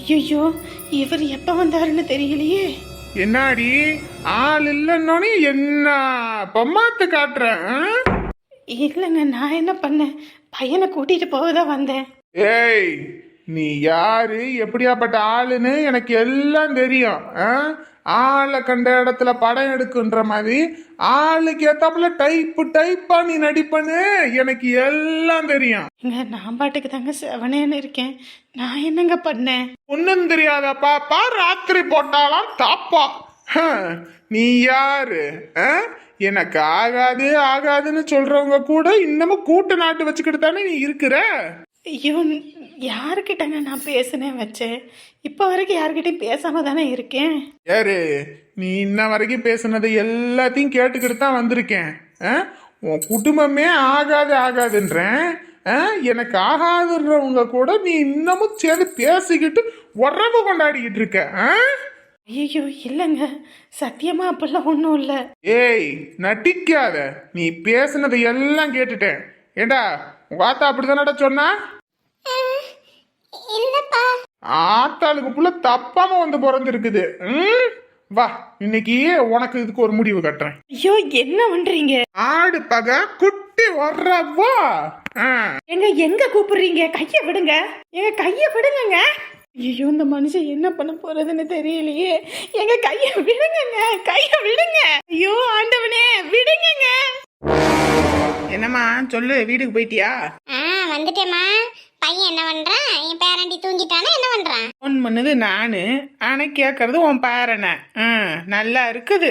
ஐயோ, இவர் எப்ப வந்தாருன்னு தெரியலையே. என்னாடி ஆள் இல்லைன்னொன்னே என்ன பொம்மாத்து காட்டுறேன் இல்லைங்க, நான் என்ன பண்ணேன்? பையனை கூட்டிட்டு போகதான் வந்தேன். ஏய், நீ யாரு எப்படியாப்பட்ட ஆளுன்னு எனக்கு எல்லாம் தெரியும். ஆளை கண்ட இடத்துல படம் எடுக்குன்ற மாதிரி ஆளுக்கு ஏத்தாப்புல டைப்பா நீ நடிப்பன்னு எனக்கு எல்லாம் தெரியும். நான் பாட்டுக்கு தாங்க செவனேன்னு இருக்கேன். நான் என்னங்க பண்ணேன்? ஒன்னும் தெரியாத பாப்பா ராத்திரி போட்டாலாம் தாப்பா. நீ யாரு? எனக்கு ஆகாதுன்னு சொல்றவங்க கூட இன்னமும் கூட்டு நாட்டு வச்சுக்கிட்டு தானே நீ இருக்கிற. ஐயோ, யாருக்கிட்டங்க நான் பேசுனேன் வச்சேன்? இப்போ வரைக்கும் யாருக்கிட்டையும் பேசாம தானே இருக்கேன். யாரு நீ இன்ன வரைக்கும் பேசுனது எல்லாத்தையும் கேட்டுக்கிட்டு தான் வந்திருக்கேன். உன் குடும்பமே ஆகாதுன்றேன். எனக்கு ஆகாதுன்றவங்க கூட நீ இன்னமும் சேர்ந்து பேசிக்கிட்டு உறவு கொண்டாடிக்கிட்டு இருக்க. ஐயோ இல்லைங்க, சத்தியமா அப்பெல்லாம் ஒன்றும் இல்லை. ஏய், நடிக்காத. நீ பேசுனது எல்லாம் கேட்டுட்டேன். ஏண்டா உங்க ஆத்தா அப்படிதானடா சொன்னா? ஆத்தாளுக்கு புள்ள தப்பாம வந்து பிறந்திருக்குது. வா, இன்னைக்கு உனக்கு இதுக்கு ஒரு முடிவு கட்டுறேன். ஐயோ, என்ன பண்றீங்க? ஆடு பகை குட்டி வர்றவா. எங்க கூப்பிடுறீங்க? கைய விடுங்க, எங்க கைய விடுங்க. ஐயோ, இந்த மனுஷன் என்ன பண்ண போறதுன்னு தெரியலையே. எங்க கைய விடுங்க, கைய விடுங்க. ஐயோ ஆண்டவனே, விடுங்க. என்னம்மா சொல்லு, வீட்டுக்கு போயிட்டியா? வந்துட்டேம்மா. பையன் என்ன பண்றான்? என் பேரண்டி தூங்கிட்டானா என்ன பண்றான்? ஃபோன் பண்ணது நானு, ஆனா கேட்கறது உன் பேரனை. நல்லா இருக்குது.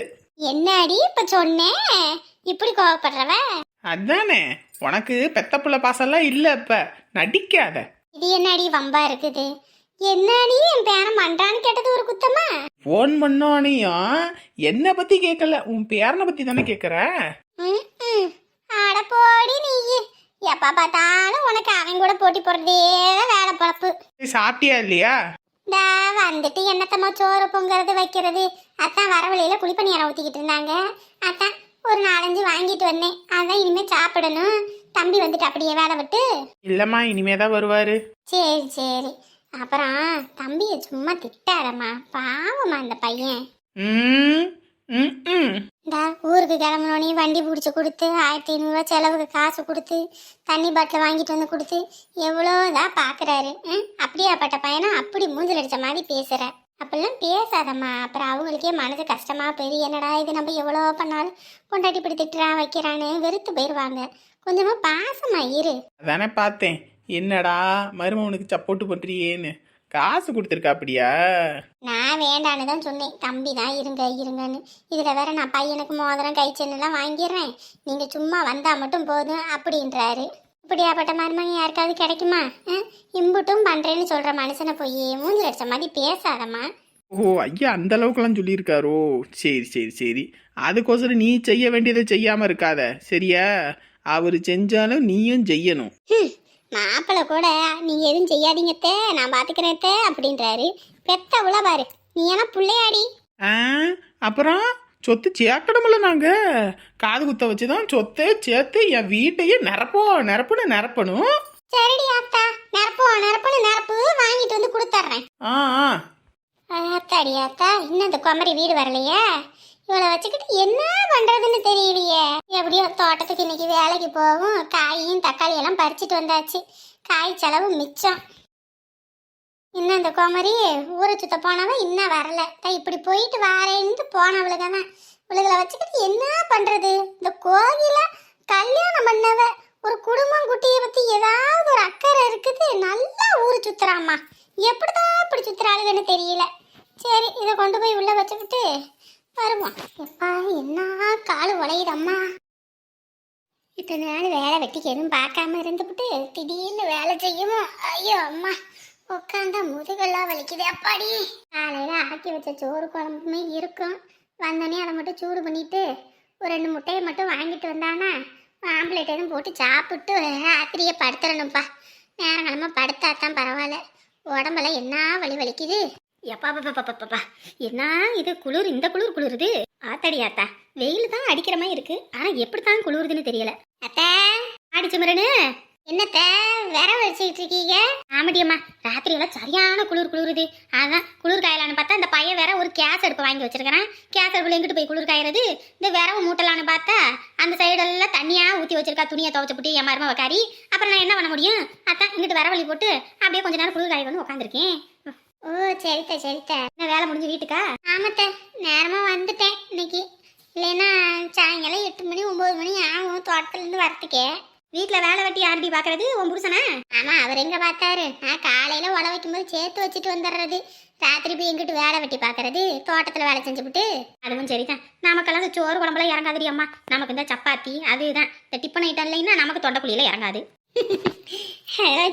என்னடி இப்ப சொன்னேன் இப்படி கோவப்படுறவ? அதானே, உனக்கு பெத்த புள்ள பாசம்லாம் இல்ல. இப்ப நடிக்காத. இது என்னடி வம்பா இருக்குது? என்னடி என் பேரன் பண்றான்னு கேட்டது ஒரு குத்தமா? ஃபோன் பண்ணோனையும் என்ன பத்தி கேட்கல, உன் பேரனை பத்தி தானே கேட்கற. அட போடி நீ. எப்ப பார்த்தாலும் உனக்கு அவன் கூட போட்டி போடுறதே வேலை பொழப்பு. சாப்பிட்டியா இல்லையா? வந்துட்டு என்னத்தம்மா சோறு பொங்குறது வைக்கிறது. அத்தான் வர வழியில குளிப்பணியாரம் ஊத்திக்கிட்டு இருந்தாங்க. அத்தான் ஒரு 4-5 வாங்கிட்டு வந்தேன். அதான் இனிமே சாப்பிடணும். தம்பி வந்துட்டு அப்படியே வேலை விட்டு. இல்லம்மா, இனிமேதான் வருவாரு. சரி. அப்புறம் தம்பிய சும்மா திட்டாதம்மா, பாவமா இந்த பையன். ஊருக்கு கிளம்புனோனே வண்டி பிடிச்சி கொடுத்து 1500 செலவுக்கு காசு கொடுத்து தண்ணி பாட்டில் வாங்கிட்டு வந்து கொடுத்து எவ்வளோதான் பார்க்குறாரு. அப்படியாப்பட்ட பையனா அப்படி மூஞ்சில் அடித்த மாதிரி பேசுகிற. அப்படிலாம் பேசாதம்மா, அப்புறம் அவங்களுக்கே மனது கஷ்டமாக போயிரு. என்னடா இது நம்ம எவ்வளோ பண்ணாலும் பொண்டாட்டி இப்படி திட்டுறான் வைக்கிறான்னு வெறுத்து போயிடுவாங்க. கொஞ்சமாக பாசமா இரு. அதானே பார்த்தேன், என்னடா மருமவனுக்கு சப்போர்ட் பண்றியேன்னு. காசு கொடுத்துருக்கா அப்படியா? நான் வேண்டான்னு தான் சொன்னேன். தம்பி தான் இருங்கன்னு. இதில் வேற நான் பையனுக்கு மோதிரம் கை சென்னுலாம் வாங்கிடுறேன், நீங்கள் சும்மா வந்தால் மட்டும் போதும் அப்படின்றாரு. இப்படியாப்பட்ட மருமகன் யாருக்காவது கிடைக்குமா? இம்புட்டும் பண்ணுறேன்னு சொல்கிற மனுஷனை போய் மூஞ்சில் அடிச்ச மாதிரி பேசாதம்மா. ஓ ஐயா, அந்த அளவுக்குலாம் சொல்லியிருக்காரோ? சரி. அதுக்கோசரம் நீ செய்ய வேண்டியதை செய்யாமல் இருக்காத, சரியா? அவர் செஞ்சாலும் நீயும் செய்யணும். மாப்பிள்ளை கூட நீ எதுவும் செய்யாதீங்கத்தே, நான் பார்த்துக்கிறேத்தே அப்படின்றாரு. பெத்த உள்ள பாரு, நீ ஏன்னா பிள்ளையாடி. அப்புறம் சொத்து சேர்க்கணும்ல. நாங்க காது குத்த வச்சுதான் சொத்தை சேர்த்து என் வீட்டையே நிரப்பணும். சரிடி ஆத்தா, நிரப்பு வாங்கிட்டு வந்து கொடுத்துட்றேன். ஆத்தாடி ஆத்தா, இன்னும் இந்த குமரி வீடு வரலையே. இவளை வச்சுக்கிட்டு என்ன பண்றதுன்னு தெரியலையே. எப்படியோ தோட்டத்துக்கு இன்னைக்கு வேலைக்கு போகும். காயும் தக்காளி எல்லாம் பறிச்சுட்டு வந்தாச்சு. காய் செலவு மிச்சம். இன்னும் இந்த குமரி ஊரை சுத்த போனவ இன்னும் வரல. இப்படி போயிட்டு வாரேன்ட்டு போனவளுக்கு தான். இவளுகளை வச்சுக்கிட்டு என்ன பண்றது? இந்த கோயில கல்யாணம் பண்ணவ ஒரு குடும்பம் குட்டியை பத்தி ஏதாவது ஒரு அக்கறை இருக்குது. நல்லா ஊரு சுத்துறாம்மா. எப்படிதான் இப்படி சுத்துறாளுன்னு தெரியல. சரி, இதை கொண்டு போய் உள்ள வச்சுக்கிட்டு வருவோம். எப்பா என்ன காலு உடையுதம்மா. இத்தனை நாள் வேலை வெட்டிக்கு எதுவும் பார்க்காம இருந்துவிட்டு திடீர்னு வேலை செய்யுமோ? ஐயோ அம்மா, உட்காந்தா முதுகெல்லாம் வலிக்குது. அப்பாடி, காலையில ஆக்கி வச்ச சோறு குழம்புமே இருக்கும். வந்தோடனே அதை மட்டும் சூடு பண்ணிட்டு ஒரு 2 முட்டையை மட்டும் வாங்கிட்டு வந்தானா ஆம்ப்லேட் எதுவும் போட்டு சாப்பிட்டு ராத்திரியே படுத்துடணும்ப்பா. நேரங்கிழமை படுத்தாதான் பரவாயில்ல. உடம்பெல்லாம் என்ன வலிக்குது. எப்பா என்ன இது குளிர்? இந்த குளிர் குளிருது. ஆத்தாடி ஆத்தா, வெயில் தான் அடிக்கிற மாதிரி இருக்கு. ஆனா எப்படித்தான் குளிருதுன்னு தெரியல. அத்தா அடிச்சு மரனு, என்னத்த வேற வச்சுக்கிட்டு இருக்கீங்க? ஆமாடியம்மா, ராத்திரி எல்லாம் சரியான குளிருது. அதான் குளிர் காயலான்னு பார்த்தா இந்த பையன் வேற ஒரு கேஸ் அடுப்பு வாங்கி வச்சிருக்கிறேன். கேஸ் அடுப்புல எங்கிட்டு போய் குளிர் காயறது? இந்த விரவு மூட்டலான்னு பார்த்தா அந்த சைடெல்லாம் தண்ணியா ஊற்றி வச்சிருக்கா. துணியை துவைச்சு போட்டு என் மரும வைக்காரி. அப்புறம் நான் என்ன பண்ண முடியும்? அதான் இங்கிட்டு விரவழி போட்டு அப்படியே கொஞ்ச நேரம் குளிர் காய வந்து உட்காந்துருக்கேன். ஓ சரித்த என்ன வேலை முடிஞ்சு வீட்டுக்கா? ஆமாத்த, நேரமா வந்துட்டேன் இன்னைக்கு. இல்லைன்னா சாயங்காலம் 8 மணி 9 மணி ஆகும் தோட்டத்துலேருந்து வரத்துக்கே. வீட்டில் வேலை வெட்டி யாருடி பார்க்கறது? உன் புருஷனா? ஆமா, அவர் எங்க பார்த்தாரு? நான் காலையில உழ வைக்கும்போது சேர்த்து வச்சுட்டு வந்துடுறது. ராத்திரி போய் எங்கிட்டு வேலை வெட்டி பார்க்கறது? தோட்டத்தில் வேலை செஞ்சுவிட்டு. அதுவும் சரிதான். நமக்கெல்லாம் இந்த சோறு குழம்புலாம் இறங்காதுடி அம்மா. நமக்கு இந்த சப்பாத்தி அதுதான். இந்த டிஃபன் ஐட்டம் இல்லைன்னா நமக்கு தொண்டைக்குழியில இறங்காது.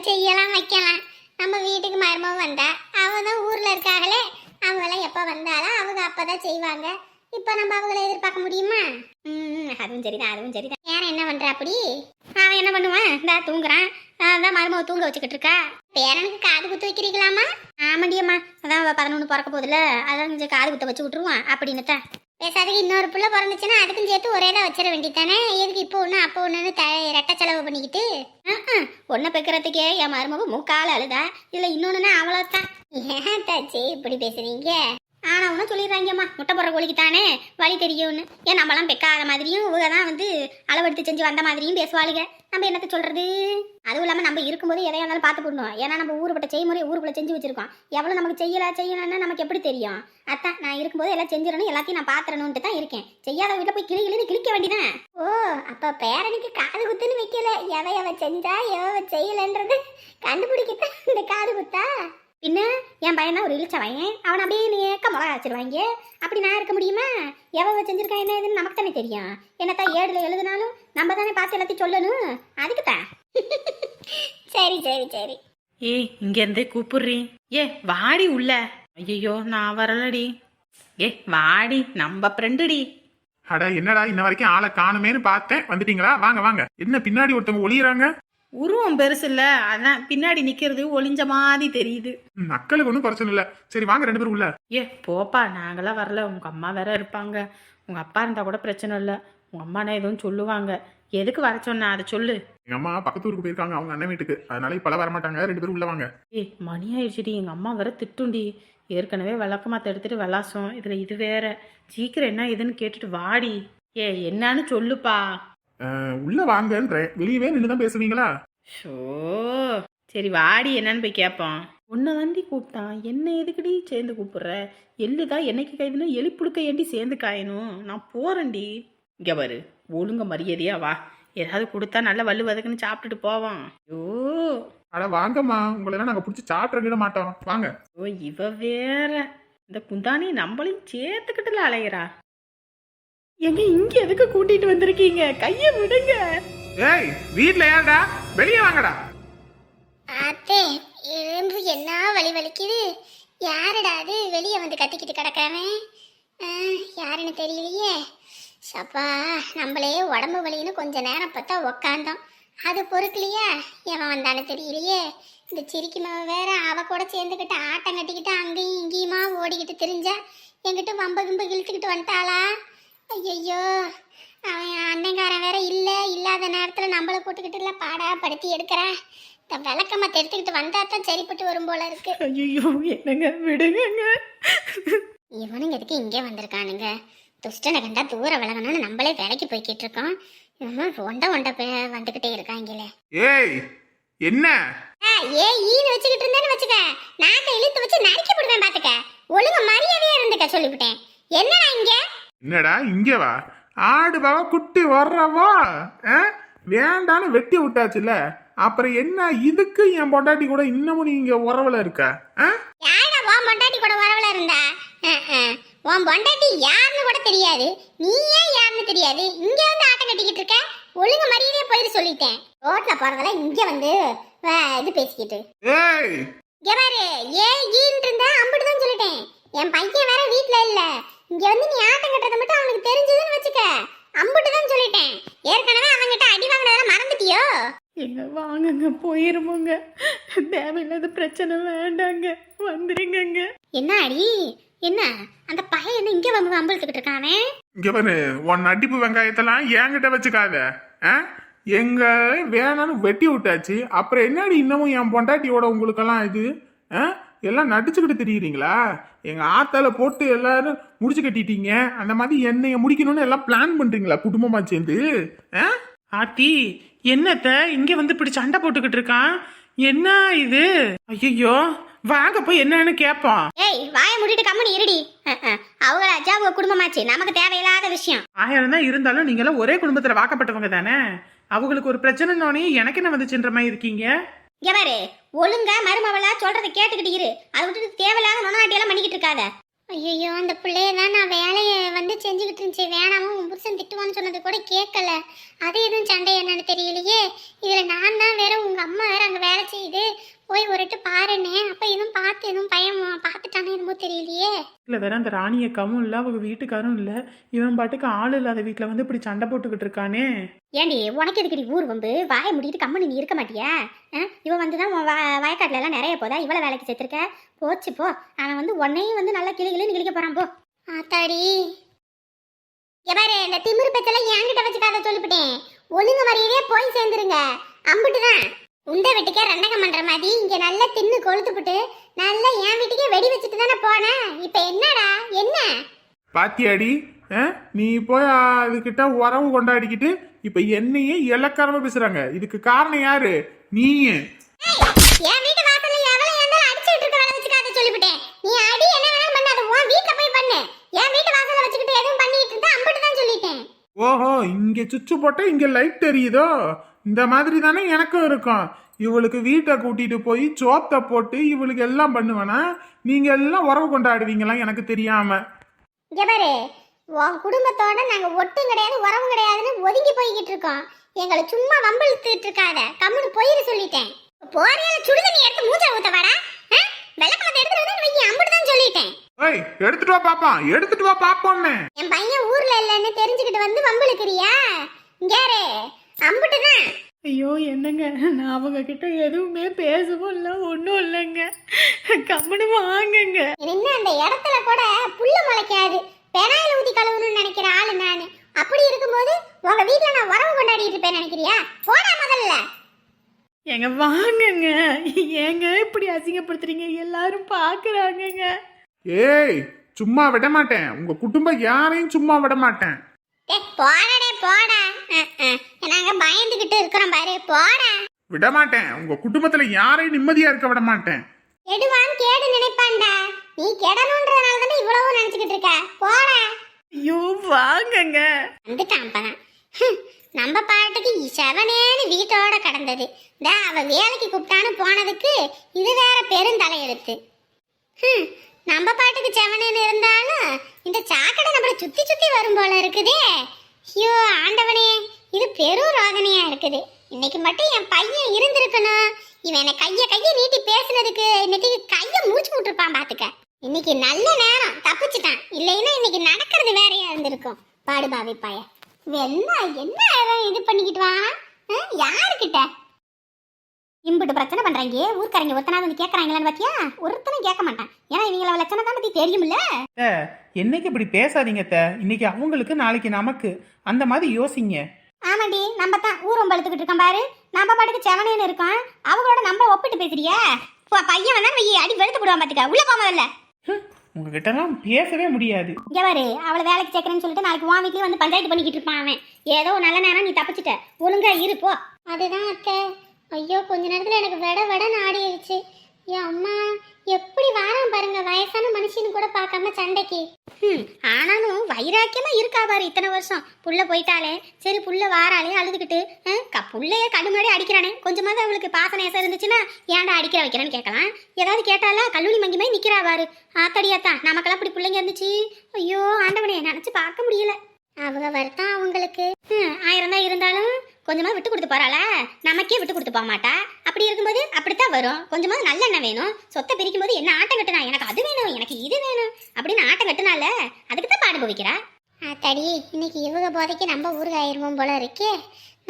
செய்யலாம் வைக்கலாம். நம்ம வீட்டுக்கு மருமகம் வந்தா அவங்க தான் ஊர்ல இருக்காங்களே, அவங்களாம் எப்போ வந்தாலும் அவங்க அப்பதான் செய்வாங்க. இப்போ நம்ம அவங்கள எதிர்பார்க்க முடியுமா? அதுவும் சரிதான். வேற என்ன பண்ற அப்படி? அவன் என்ன பண்ணுவான்? இந்த தூங்குறான். அதான் மருமக தூங்க வச்சுக்கிட்டு இருக்கா. பேரனுக்கு காது குத்து வைக்கிறீங்களாமா? ஆமாண்டியம்மா, அதான் 11 பிறக்க போகுதுல, அதான் கொஞ்சம் காது குத்த வச்சு விட்டுருவான் அப்படின்னு தான். பேசாதுக்கு இன்னொரு பிள்ளை பிறந்துச்சுன்னா அதுக்கும் சேர்த்து ஒரே தான் வச்சிட வேண்டியதானே. எதுக்கு இப்போ ஒன்று அப்போ ஒன்றுன்னு ரெட்டை செலவு பண்ணிக்கிட்டு? ஒன்றை பெக்கிறதுக்கே என் மருமக முக்கால் அழுதா. இல்லை இன்னொன்றுனா அவ்வளோதான். ஏன் தாச்சி இப்படி பேசுறீங்க? ஆனா ஒன்றும் சொல்லிடுறாங்கம்மா, முட்டை போடுற கோழிக்கு தானே வழி தெரியும்னு. ஏன் நம்மளாம் பெக்காத மாதிரியும் இவங்க தான் வந்து அளவெடுத்து செஞ்சு வந்த மாதிரியும் பேசுவாளுங்க. நம்ம என்னத்த சொல்றது? அதுவும் இல்லாமல் நம்ம இருக்கும்போது எதையா இருந்தாலும் பார்த்து போடணும். ஏன்னா நம்ம ஊருப்பட்ட செய்முறை ஊருக்குள்ள செஞ்சு வச்சிருக்கோம். எவ்வளோ நமக்கு செய்யலாம்னு நமக்கு எப்படி தெரியும்? அதான் நான் இருக்கும்போது எல்லாம் செஞ்சிடணும், எல்லாத்தையும் நான் பாத்திரணும்ட்டு தான் இருக்கேன். செய்யாத வீட்டில் போய் கிளின்னு கிளிக்க வேண்டிதான். ஓ, அப்போ பேரனுக்கு காது குத்துன்னு வைக்கல, எவ செஞ்சா எவ செய்யலன்றது கண்டுபிடிக்கத்தான் இந்த காது குத்தா. பின்ன என் பையனா ஒரு இழிச்ச பையன், அவன் அப்படியே நேக்க மிளகா வச்சிருவாங்க. அப்படி நான் இருக்க முடியுமா? எவ்வளோ செஞ்சிருக்கா என்ன இதுன்னு நமக்கு தானே தெரியும். என்னத்தான் ஏடுல எழுதுனாலும் நம்ம தானே பார்த்து எல்லாத்தையும் சொல்லணும். அதுக்குத்தான். சரி. ஏய், இங்க இருந்தே கூப்பிடுறீ. வாடி உள்ள. ஐயோ நான் வரலடி. வாடி, நம்ம ஃப்ரெண்டுடி. அட என்னடா இன்ன வரைக்கும் ஆளை காணுமேன்னு பார்த்தேன். வந்துட்டீங்களா? வாங்க. என்ன பின்னாடி ஒருத்தவங்க ஒளியறாங்க? உருவம் பெருசு இல்ல, அதான் பின்னாடி நிக்கிறது ஒளிஞ்ச மாதிரி தெரியுது. நக்களுக்கு ஒன்றும் பிரச்சனை இல்லை. சரி வாங்க 2 பேரும் உள்ள. போப்பா, நாங்களாம் வரல. உங்க அம்மா வேற இருப்பாங்க. உங்க அப்பா இருந்தா கூட பிரச்சனை இல்லை. உங்க அம்மானா எதுவும் சொல்லுவாங்க. எதுக்கு வர சொன்ன அதை சொல்லு. எங்க அம்மா பக்கத்து ஊருக்கு போயிருக்காங்க, அவங்க அண்ணன் வீட்டுக்கு. அதனால இப்பெல்லாம் வரமாட்டாங்க. 2 பேரும் உள்ள வாங்க. மணி ஆயிடுச்சுடி. எங்க அம்மா வேற திட்டுண்டி. ஏற்கனவே விளக்கமாத்த எடுத்துட்டு விளாசம், இதுல இது வேற. சீக்கிரம் என்ன இதுன்னு கேட்டுட்டு வாடி. என்னன்னு சொல்லுப்பா. உள்ள வாங்கன்றேன். வெளியவே நின்று தான் பேசுவீங்களா? ஷோ, சரி வாடி, என்னன்னு போய் கேட்போம். உன்னை தாண்டி கூப்பிட்டான், என்ன எதுக்குடி சேர்ந்து கூப்பிடுற? எள்ளுதான் என்னைக்கு காயுதுன்னா எலிப்புழுக்க ஏண்டி சேர்ந்து காயணும். நான் போறேன்டி. இங்க பாரு, ஒழுங்க மரியாதையா வா. ஏதாவது கொடுத்தா நல்லா வலு வதக்குன்னு சாப்பிட்டுட்டு போவோம். ஐயோ, அட வாங்கம்மா, உங்களெல்லாம் நாங்க பிடிச்சி சாப்பிட மாட்டோம். வாங்க. ஓ, இவ வேற இந்த குந்தானி நம்மளையும் சேர்த்துக்கிட்டுல அலைகிறா. எங்க இங்க எதுக்கு கூட்டிட்டு வந்திருக்கீங்க? கைய விடுங்க. ஏய், வீட்ல யாருடா? வெளியே வாங்கடா. அத்தே, எலும்பு என்ன வலி வலிக்குது. யாருடா அது வெளியே வந்து கத்திக்கிட்டு கிடக்குறவன்? யாருன்னு தெரியலையே. சப்பா, நம்மளே உடம்பு வலின்னு கொஞ்ச நேரம் பார்த்தா உக்காந்தோம். அது பொறுக்கலையா? எவன் வந்தானு தெரியலையே. இந்த சிரிக்குமா வேற அவ கூட சேர்ந்துக்கிட்டு ஆட்டம் கட்டிக்கிட்டு அங்கேயும் இங்கேயுமா ஓடிக்கிட்டு தெரிஞ்சா என்கிட்ட வம்ப கிம்ப இழுத்துக்கிட்டு வந்துட்டாளா? ஐயோ, அவன் அண்ணங்காரன் வேற இல்லாத நேரத்தில் நம்மளை போட்டுக்கிட்டு பாடா படுத்தி எடுக்கிறான். இந்த விளக்கமத்தை எடுத்துக்கிட்டு வந்தா தான் சரிப்பட்டு வரும் போல இருக்கு. ஐயோ, என்னங்க விடுங்க. இவனுங்க எதுக்கு இங்கே வந்திருக்கானுங்க? துஷ்டனை கண்டா தூர விலகணும்னு நம்மளே வேலைக்கு போய்கிட்டு இருக்கோம். இவன் ஒண்ட வந்துகிட்டே இருக்காங்களே. ஏய், என்ன ஈன்னு வச்சுக்கிட்டு இருந்தேன்னு வச்சுக்க, நாக்க இழுத்து வச்சு நறுக்கி போடுவேன் பாத்துக்க. ஒழுங்கு மரியாதையா இருந்துக்க சொல்லிவிட்டேன். என்னடா இங்க? என்னடா இங்க வா. ஆடு பாவா குட்டி வர்றவா வேண்டான்னு வெட்டி விட்டாச்சுல. அப்புறம் என்ன இதுக்கு என் பொண்டாட்டி கூட இன்னமும் நீங்க உறவுல இருக்க? யாரா உன் பொண்டாட்டி கூட உறவுல இருந்தா? உன் பொண்டாட்டி யாருன்னு கூட தெரியாது. நீ ஏன் யாருன்னு தெரியாது. இங்க வந்து ஆட்டம் கட்டிக்கிட்டு இருக்க. ஒழுங்கு மரியாதையா போயிரு சொல்லிட்டேன். ரோட்ல போறதெல்லாம் இங்க வந்து இது பேசிக்கிட்டு. ஏய், இங்க பாரு, ஈன்னு இருந்தா அம்பிட்டுதான் சொல்லிட்டேன். என் பையன் வேற வீட்டுல இல்ல. இங்க வந்து நீ ஆட்டம் கட்டுறத மட்டும் அவனுக்கு தெரிஞ்சதுன்னு வச்சுக்க, அம்பிட்டுதான் சொல்லிட்டேன். ஏற்கனவே அவன்கிட்ட அடி வாங்கினதெல்லாம் மறந்துட்டியோ? எங்க வாங்குங்க, போயிருமோங்க. தேவையில்லாத பிரச்சனை வேண்டாங்க, வந்துருங்க. என்ன அடி? என்ன அந்த பையன் என்ன இங்க வந்து அம்பளத்துக்கிட்டு இருக்கானே? இங்க பாரு, உன் நடிப்பு வெங்காயத்தெல்லாம் என்கிட்ட வச்சுக்காத. எங்க வேணான்னு வெட்டி விட்டாச்சு, அப்புறம் என்னடி இன்னமும் என் பொண்டாட்டியோட உங்களுக்கெல்லாம் இது ஆ? எல்லாம் நடிச்சுக்கிட்டு தெரியுறீங்களா? எங்க ஆத்தால போட்டு எல்லாரும் முடிச்சு கட்டிட்டீங்க, அந்த மாதிரி என்னைய முடிக்கணும்னு எல்லாம் பிளான் பண்றீங்களா குடும்பமா சேர்ந்து? ஆ? ஆத்தி என்னத்த இங்க வந்து இப்படி சண்டை போட்டுக்கிட்டு இருக்கான்? என்ன இது? ஐயோ வாங்க போய் என்னன்னு கேப்போம். ஏய் வாயை மூடிட்டு கம்முனு இருடி. அவங்களாச்சும் அவங்க குடும்பமாச்சு, நமக்கு தேவையில்லாத விஷயம். 1000 தான் இருந்தாலும் நீங்க எல்லாம் ஒரே குடும்பத்துல வாக்கப்பட்டவங்க தானே. அவங்களுக்கு ஒரு பிரச்சனைனோனே எனக்கு என்ன வந்துச்சுன்ற மாதிரி இருக்கீங்க. இங்க பாரு, ஒழுங்கா மருமவளா சொல்றதை கேட்டுக்கிட்டு இரு. அதை விட்டுட்டு தேவையில்லாத நொனாட்டியெல்லாம் பண்ணிக்கிட்டு இருக்காத. ஐயோ அந்த பிள்ளைய தான் நான் வேலையை வந்து செஞ்சுக்கிட்டு இருந்துச்சு. வேணாம உன் புருஷன் திட்டுவான்னு சொன்னது கூட கேட்கல. அது எதுவும் சண்டை என்னன்னு தெரியலையே. இதுல நான் தான் வேற, உங்க அம்மா வேற அங்க வேலை செய்யுது. போய் ஒருட்டு பாருன்னே. அப்ப எதுவும் பார்த்து எதுவும் பையன் பார்த்துட்டானே என்னமோ தெரியலையே. இல்ல வேற அந்த ராணியக்காவும் இல்ல, அவங்க வீட்டுக்காரும் இல்ல, இவன் பாட்டுக்கு ஆள் இல்லாத வீட்டுல வந்து இப்படி சண்டை போட்டுக்கிட்டு இருக்கானே. ஏண்டி உனக்கு எதுக்கடி ஊர் வம்பு? வாயை முடிக்கிட்டு கம்மனு நீ இருக்க மாட்டியா? இவன் வந்துதான் உன் வயக்காட்டுல எல்லாம் நிறைய போதா? இவ்வளவு வேலைக்கு சேர்த்திருக்க போச்சு போ. அவன் வந்து உன்னையும் வந்து நல்லா கிளிகிளின்னு கிளிக்க போறான் போ. ஆத்தாடி எபாரு, இந்த திமிரு பச்செல்லாம் என்கிட்ட வச்சுக்காத சொல்லிவிட்டேன். ஒழுங்கு மரியாதையே போய் சேர்ந்துருங்க. அம்புட்டுதான். உண்டை வீட்டுக்கே ரெண்டகம் பண்ற மாதிரி இங்க நல்லா தின்னு கொளுத்துப்புட்டு நல்லா என் வீட்டுக்கே வெடி வச்சுட்டு தானே போனேன். இப்ப என்னடா என்ன? பாத்தியாடி, நீ போய் அதுகிட்ட உறவு கொண்டாடிக்கிட்டு இப்ப என்னையே இலக்காரமா பேசுறாங்க. இதுக்கு காரணம் யாரு? நீ. என் வீட்டு வாசல்ல எவள ஏந்தாலும் அடிச்சிட்டு இருக்க வேலை வச்சுக்காத சொல்லிவிட்டேன். நீ அடி என்ன வேணாலும் பண்ணாத, உன் வீட்ல போய் பண்ணு. என் வீட்டு வாசல்ல வச்சுக்கிட்டு எதுவும் பண்ணிட்டு இருந்தா அம்புட்டு தான் சொல்லிட்டேன். ஓஹோ, இங்க சுவிட்ச் போட்டா இங்க லைட் தெரியுதோ? இந்த மாதிரி தானே எனக்கும் இருக்கும். இவளுக்கு வீட்டை கூட்டிட்டு போய் சோத்தை போட்டு இவளுக்கு எல்லாம் பண்ணுவேனா? நீங்க எல்லாம் உறவு கொண்டாடுவீங்களா எனக்கு தெரியாம? இங்க பாரு, உன் குடும்பத்தோட நாங்க ஒட்டும் கிடையாது உறவும் கிடையாதுன்னு ஒதுங்கி போய்கிட்டு இருக்கோம். எங்களை சும்மா வம்பிழுத்துட்டு இருக்காத, கம்முன்னு போயிரு சொல்லிட்டேன். போறியால சுடுதண்ணி எடுத்து மூச்சை ஊத்த வாடா. வெள்ளக்கலத்தை எடுத்துட்டு வந்து வைங்க, அம்புட்டு தான் சொல்லிட்டேன். ஏய், எடுத்துட்டு வா பாப்பா, எடுத்துட்டு வா பாப்போன்னு. என் பையன் ஊர்ல இல்லைன்னு தெரிஞ்சுக்கிட்டு வந்து வம்பிழுக்கிறியா? இங்கேரு அம்புட்டு தான். ஐயோ என்னங்க, நான் அவங்க கிட்ட எதுவுமே பேசவும் இல்லை, ஒன்றும் இல்லைங்க. கம்முனு வாங்குங்க. என்ன அந்த இடத்துல கூட புல்ல முளைக்காது, பெனாயில் ஊத்தி கழுவணும்னு நினைக்கிற ஆளு நானு. அப்படி இருக்கும்போது உங்க வீட்டுல நான் உறவு கொண்டாடிட்டு இருப்பேன் நினைக்கிறியா? போடா முதல்ல. ஏங்க வாங்குங்க. ஏங்க இப்படி அசிங்கப்படுத்துறீங்க? எல்லாரும் பாக்குறாங்கங்க. ஏய், சும்மா விட மாட்டேன். உங்க குடும்பம் யாரையும் சும்மா விட மாட்டேன். போடா போடா. நாங்க பயந்துகிட்டு இருக்கிறோம் பாரு, போடா. விட மாட்டேன். உங்க குடும்பத்துல யாரையும் நிம்மதியா இருக்க விட மாட்டேன். கெடுவான் கேடு நினைப்பான்டா. நீ கெடணும்ன்றதுனால தானே இவ்வளவு நினைச்சுக்கிட்டு இருக்க. போடா. ஐயோ வாங்குங்க. வந்துட்டான் அப்பதான். நம்ம பாட்டுக்கு செவனேன்னு வீட்டோட கடந்தது. அவ வேலைக்கு கூப்பிட்டான்னு போனதுக்கு இது வேற பெருந்தலையெழுத்து. நம்ம பாட்டுக்கு செவனேன்னு இருந்தாலும் இந்த சாக்கடை நம்மள சுத்தி சுத்தி வரும் போல இருக்குதே. ஐயோ ஆண்டவனே, இது பெரும் ரோதனையா இருக்குது. இன்னைக்கு மட்டும் என் பையன் இருந்திருக்கணும். இவன் என்ன கைய நீட்டி பேசுனதுக்கு இன்னைக்கு கைய மூச்சு விட்டுருப்பான் பாத்துக்க. இன்னைக்கு நல்ல நேரம் தப்பிச்சுட்டான். இல்லைன்னா இன்னைக்கு நடக்கிறது வேறையா இருந்திருக்கும். பாடுபாவி பாய என்ன இது பண்ணிக்கிட்டு வா. யாருக்கிட்ட இம்புட்டு பிரச்சனை பண்றாங்க? ஊர்க்காரங்க ஒருத்தனாவது வந்து கேட்கறாங்களான்னு பாத்தியா? ஒருத்தனும் கேட்க மாட்டான். ஏன்னா இவங்கள லட்சணை தான் பத்தி தெரியும்ல. என்னைக்கு இப்படி பேசாதீங்க. இன்னைக்கு அவங்களுக்கு நாளைக்கு நமக்கு, அந்த மாதிரி யோசிங்க. ஆமாண்டி, நம்ம தான் ஊரம் பழுத்துக்கிட்டு இருக்கோம் பாரு. நம்ம பாட்டுக்கு செவனேன்னு இருக்கோம். அவங்களோட நம்ம ஒப்பிட்டு பேசுறியா? பையன் வந்தா அடி வெளுத்து போடுவான் பாத்துக்க. உள்ள போமதில்ல. உங்ககிட்ட எல்லாம் பேசவே முடியாது. இங்க பாரு, அவளை வேலைக்கு சேர்க்கறேன்னு சொல்லிட்டு நாளைக்கு உன் வீட்லயே வந்து பஞ்சாயத்து பண்ணிக்கிட்டு இருப்பான் அவன். ஏதோ நல்ல நேரம் நீ தப்பிச்சிட்ட. ஒழுங்கா இரு போ. அதுதான் அத்தை. ஐயோ கொஞ்ச நேரத்துல எனக்கு விட நாடிடுச்சு. என் அம்மா எப்படி வாரம் பாருங்க, வயசான மனுஷன்னு கூட பார்க்காம சண்டைக்கு. ஆனாலும் வைராக்கியமா இருக்கா பாரு இத்தனை வருஷம். புள்ள போயிட்டாலே சரி, புள்ள வாராலே அழுதுகிட்டு புள்ளைய கடுமாடி அடிக்கிறானே. கொஞ்சமாவது அவளுக்கு பாசநேசம் இருந்துச்சுன்னா ஏன்டா அடிக்கிற வைக்கிறான்னு கேட்கலாம். ஏதாவது கேட்டாலா கல்லூரி மங்கி மாதிரி நிக்கிறா பாரு. ஆத்தடியாத்தான், நமக்கெல்லாம் அப்படி பிள்ளைங்க இருந்துச்சு. ஐயோ ஆண்டவனே, நினைச்சு பார்க்க முடியல. அவங்க வருத்தம் அவங்களுக்கு. 1000 தான் இருந்தாலும் கொஞ்சமா விட்டு கொடுத்து போறாளா? நமக்கே விட்டு கொடுத்து போக மாட்டா. அப்படி இருக்கும்போது அப்படித்தான் வரும். கொஞ்சமாவது நல்லெண்ணெய் வேணும். சொத்தை பிரிக்கும் போது என்ன ஆட்டம் கட்டுனா, எனக்கு அது வேணும், எனக்கு இது வேணும் அப்படின்னு ஆட்டம் கட்டுனால அதுக்கு தான் பாடு போவிக்கிறா. தடி, இன்னைக்கு இவங்க போதைக்கு நம்ம ஊருக்கு ஆயிருவோம் போல இருக்கே.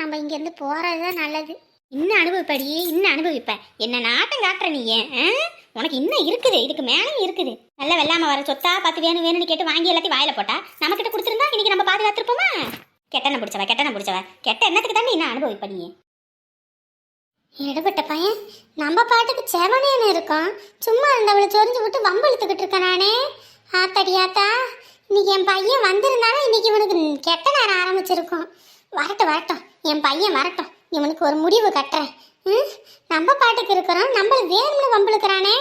நம்ம இங்க இருந்து போறதுதான் நல்லது. இன்னும் அனுபவிப்படி, இன்னும் அனுபவிப்ப. என்ன நாட்டம் காட்டுற நீ? உனக்கு இன்னும் இருக்குது, இதுக்கு மேலேயும் இருக்குது. நல்ல வெள்ளாம வர சொத்தா பார்த்து வேணும்னு கேட்டு வாங்கி எல்லாத்தையும் வாயில போட்டா நம்ம கிட்ட கொடுத்துருந்தா இன்னைக்கு நம்ம பாதுகாத்துருப்போமா? கெட்டனை பிடிச்சவ கெட்ட எண்ணத்துக்கு தான் நீ என்ன அனுபவிப்ப நீ எடுபட்ட பையன் நம்ம பாட்டுக்கு செவனேன்னு இருக்கோம் சும்மா இருந்தவளை சொரிஞ்சு விட்டு வம்பு இழுத்துக்கிட்டு இருக்க நானே ஆத்தடியாத்தா இன்னைக்கு என் பையன் வந்திருந்தாலும் இன்னைக்கு இவனுக்கு கெட்ட நேரம் ஆரம்பிச்சிருக்கும் வரட்டும் என் பையன் வரட்டும் இவனுக்கு ஒரு முடிவு கட்டுறேன் நம்ம பாட்டுக்கு இருக்கிறோம் நம்மளுக்கு வேணும்னு வம்பு இழுக்கிறானே